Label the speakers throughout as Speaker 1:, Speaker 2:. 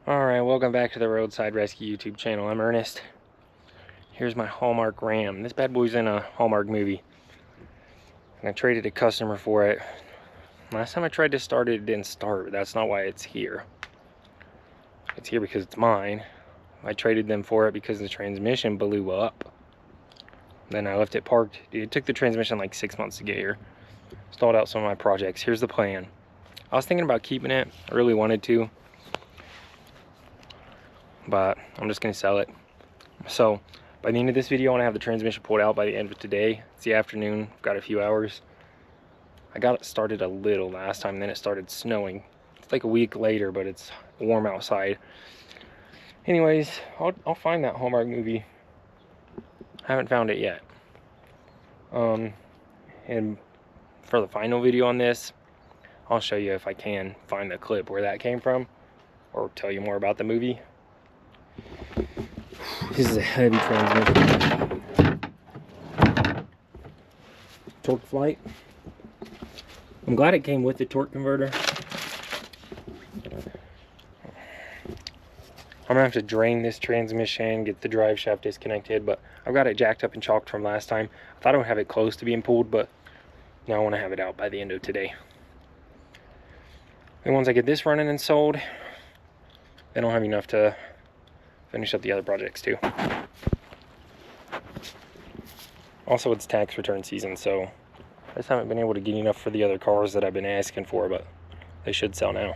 Speaker 1: Alright, welcome back to the Roadside Rescue YouTube channel. I'm Ernest. Here's my Halmark Ram. This bad boy's in a Hallmark movie. And I traded a customer for it. Last time I tried to start it, it didn't start, but that's not why it's here. It's here because it's mine. I traded them for it because the transmission blew up. Then I left it parked. Dude, it took the transmission like 6 months to get here. Stalled out some of my projects. Here's the plan. I was thinking about keeping it. I really wanted to, but I'm just gonna sell it. So by the end of this video, I want to have the transmission pulled out by the end of today. It's the afternoon. I've got a few hours. I got it started a little last time, then it started snowing. It's like a week later, but it's warm outside. Anyways, I'll find that Hallmark movie. I haven't found it yet. And for the final video on this, I'll show you if I can find the clip where that came from, or tell you more about the movie. This is a heavy transmission. Torque flight. I'm glad it came with the torque converter. I'm gonna have to drain this transmission, get the drive shaft disconnected, but I've got it jacked up and chalked from last time. I thought I would have it close to being pulled, but now I want to have it out by the end of today. And once I get this running and sold, then I'll have enough to finish up the other projects too. Also, it's tax return season, so I just haven't been able to get enough for the other cars that I've been asking for, but they should sell now.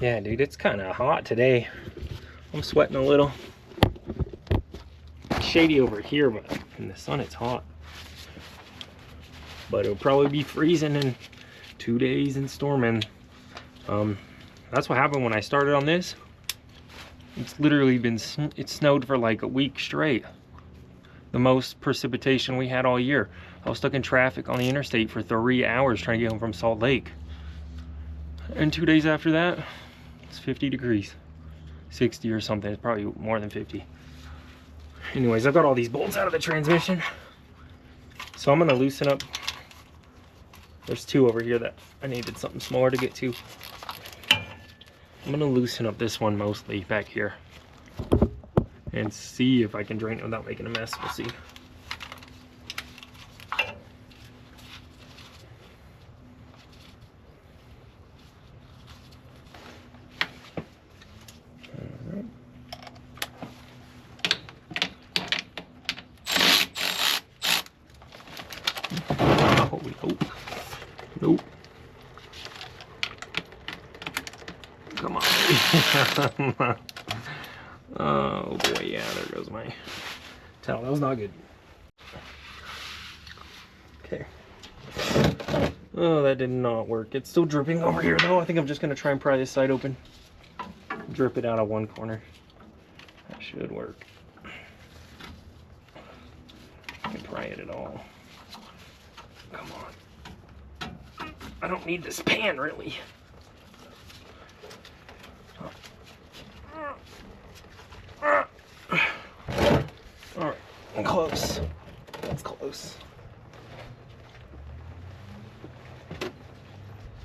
Speaker 1: Yeah, dude, it's kind of hot today. I'm sweating a little. It's shady over here, but in the sun it's hot. But it'll probably be freezing in 2 days and storming. That's what happened when I started on this. It's literally been, it snowed for like a week straight. The most precipitation we had all year. I was stuck in traffic on the interstate for 3 hours trying to get home from Salt Lake. And 2 days after that, it's 50 degrees. 60 or something, it's probably more than 50. Anyways, I've got all these bolts out of the transmission. So I'm gonna loosen up. There's two over here that I needed something smaller to get to. I'm gonna loosen up this one mostly back here and see if I can drain it without making a mess. We'll see. Holy hope. Nope. Come on, baby. Oh boy, yeah, there goes my towel. That was not good. Okay. Oh, that did not work. It's still dripping over here though. I think I'm just gonna try and pry this side open. Drip it out of one corner. That should work. I can pry it at all. Come on. I don't need this pan, really. Alright, I'm close. That's close.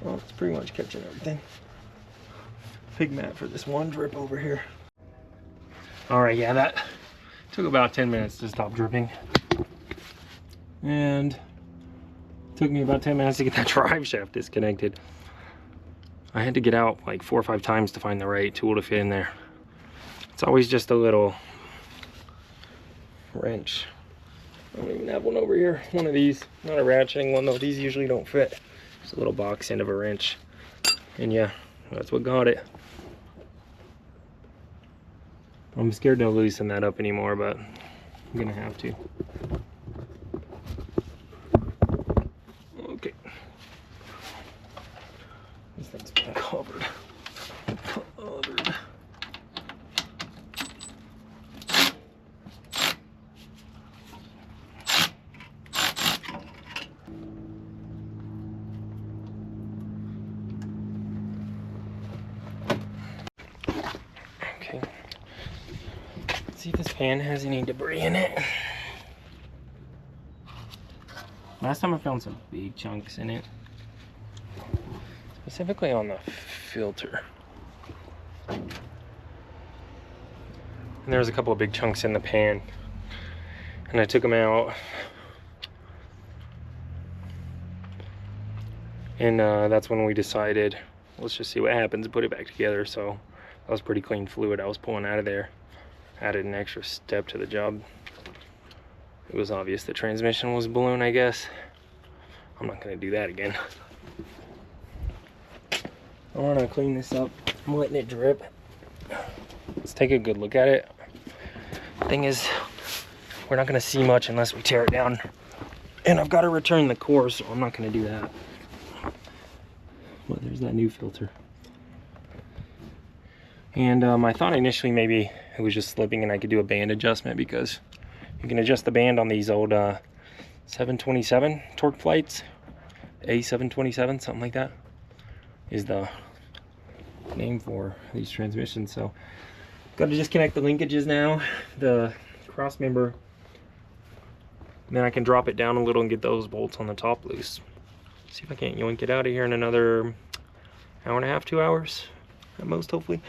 Speaker 1: Well, it's pretty much catching everything. Pig mat for this one drip over here. Alright, yeah, that took about 10 minutes to stop dripping. And it took me about 10 minutes to get that drive shaft disconnected. I had to get out like 4 or 5 times to find the right tool to fit in there. It's always just a little wrench. I don't even have one over here. One of these, not a ratcheting one though. These usually don't fit. Just a little box end of a wrench. And yeah, that's what got it. I'm scared to loosen that up anymore, but I'm gonna have to. Okay. This thing's been covered. Okay. Let's see if this pan has any debris in it. Last time I found some big chunks in it. Specifically on the filter. And there's a couple of big chunks in the pan, and I took them out, and that's when we decided, let's just see what happens and put it back together. So that was pretty clean fluid I was pulling out of there. Added an extra step to the job. It was obvious the transmission was blown, I guess. I'm not gonna do that again. I wanna clean this up. I'm letting it drip. Let's take a good look at it. Thing is, we're not gonna see much unless we tear it down. And I've gotta return the core, so I'm not gonna do that. Well, there's that new filter. And I thought initially maybe it was just slipping and I could do a band adjustment, because you can adjust the band on these old 727 torque plates. A727, something like that is the name for these transmissions. So got to disconnect the linkages now, the cross member, and then I can drop it down a little and get those bolts on the top loose. See if I can't yoink it out of here in another hour and a half, 2 hours at most, hopefully.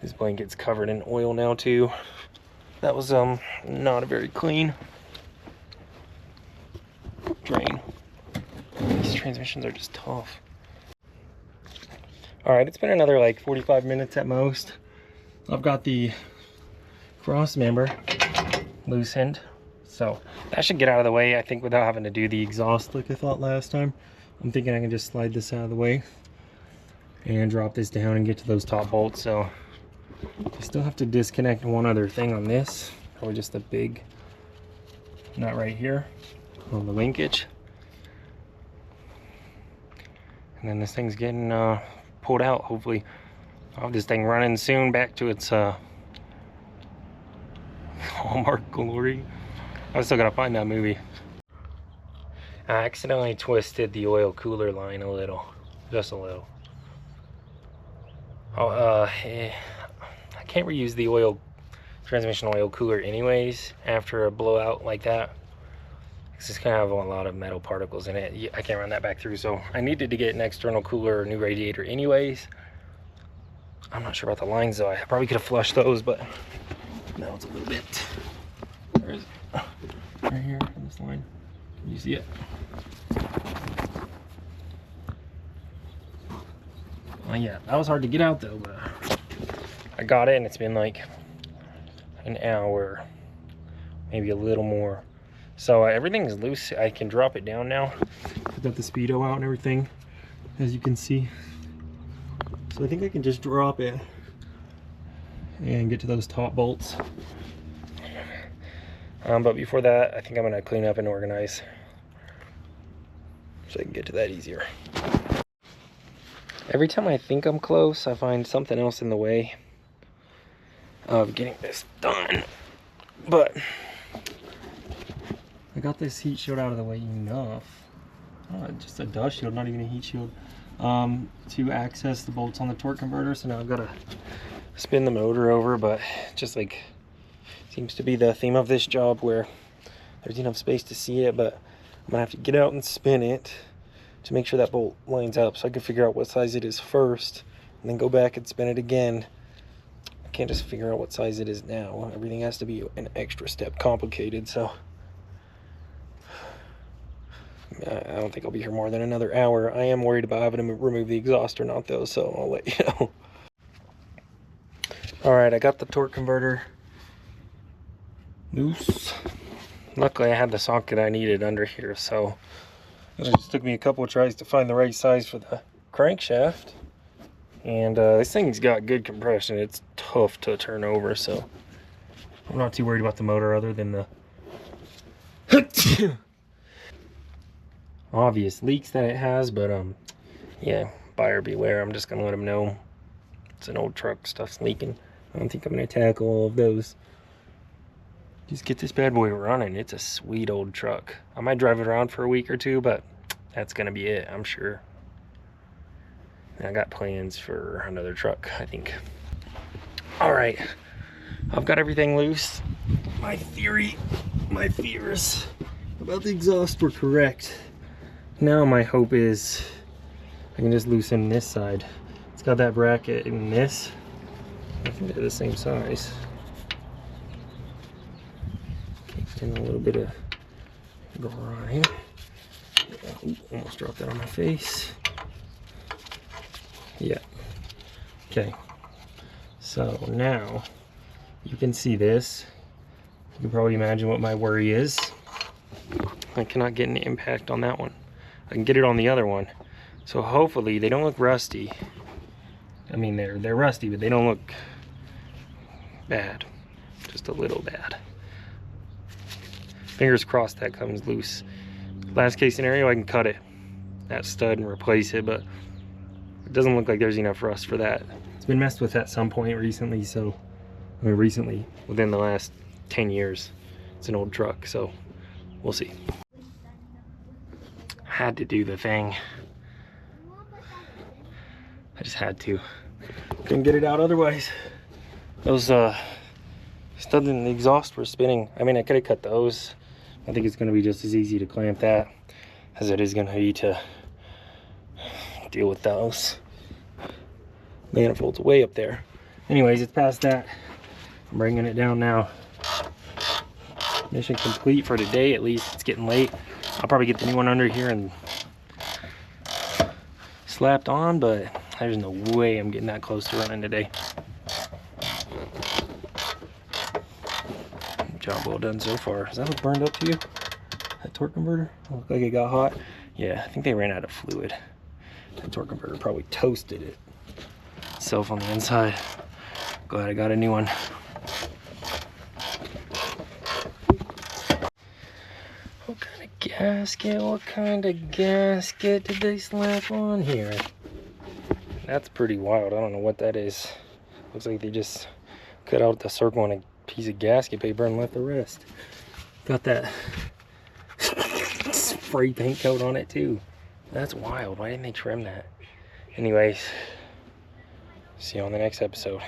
Speaker 1: This blanket's covered in oil now too. That was not a very clean drain. These transmissions are just tough. All right, it's been another like 45 minutes at most. I've got the cross member loosened, so that should get out of the way, I think, without having to do the exhaust like I thought last time. I'm thinking I can just slide this out of the way and drop this down and get to those top bolts. So I still have to disconnect one other thing on this, probably just a big nut right here on the linkage. And then this thing's getting pulled out. Hopefully I'll have this thing running soon back to its Hallmark glory. I still gotta find that movie. I accidentally twisted the oil cooler line a little, just a little. Oh, I can't reuse the transmission oil cooler anyways after a blowout like that. It's just gonna have a lot of metal particles in it. I can't run that back through, so I needed to get an external cooler or new radiator anyways. I'm not sure about the lines though. I probably could have flushed those, but now it's a little bit. Where is it? Right here on this line. Can you see it? Well, yeah, that was hard to get out though, but I got it, and it's been like an hour, maybe a little more. So everything's loose. I can drop it down now. I've got the speedo out and everything, as you can see. So I think I can just drop it and get to those top bolts. But before that, I think I'm gonna clean up and organize so I can get to that easier. Every time I think I'm close, I find something else in the way of getting this done. But I got this heat shield out of the way enough. Just a dust shield, not even a heat shield, to access the bolts on the torque converter. So now I've got to spin the motor over, but just like seems to be the theme of this job where there's enough space to see it, but I'm gonna have to get out and spin it to make sure that bolt lines up so I can figure out what size it is first and then go back and spin it again. I can't just figure out what size it is now. Everything has to be an extra step complicated, so I don't think I'll be here more than another hour. I am worried about having to remove the exhaust or not though, so I'll let you know. All right, I got the torque converter loose. Luckily I had the socket I needed under here, so it just took me a couple of tries to find the right size for the crankshaft. And this thing's got good compression. It's tough to turn over, so I'm not too worried about the motor other than the obvious leaks that it has. But yeah, buyer beware. I'm just gonna let them know it's an old truck, stuff's leaking. I don't think I'm gonna tackle all of those. Just get this bad boy running. It's a sweet old truck. I might drive it around for a week or two, but that's gonna be it, I'm sure. And I got plans for another truck, I think. All right, I've got everything loose. My fears about the exhaust were correct. Now my hope is I can just loosen this side. It's got that bracket in this. I think they're the same size. Okay, getting a little bit of grime. Ooh, almost dropped that on my face. Yeah. Okay. So now you can see this. You can probably imagine what my worry is. I cannot get an impact on that one. I can get it on the other one. So hopefully they don't look rusty. I mean, they're rusty, but they don't look bad. Just a little bad. Fingers crossed that comes loose. Last case scenario, I can cut it, that stud, and replace it, but it doesn't look like there's enough rust for that. It's been messed with at some point recently, so, I mean recently, within the last 10 years. It's an old truck, so we'll see. Had to do the thing. I just had to. Couldn't get it out otherwise. Those studs in the exhaust were spinning. I mean, I could have cut those. I think it's going to be just as easy to clamp that as it is going to be to deal with those. Manifold's way up there. Anyways, it's past that. I'm bringing it down now. Mission complete for today, at least. It's getting late. I'll probably get the new one under here and slapped on, but there's no way I'm getting that close to running today. Job well done so far. Does that look burned up to you? That torque converter? Look like it got hot. Yeah, I think they ran out of fluid. That torque converter probably toasted it itself on the inside. Glad I got a new one. What kind of gasket? What kind of gasket did they slap on here? That's pretty wild. I don't know what that is. Looks like they just cut out the circle on a piece of gasket paper and left the rest. Got that spray paint coat on it too. That's wild. Why didn't they trim that? Anyways, see you on the next episode.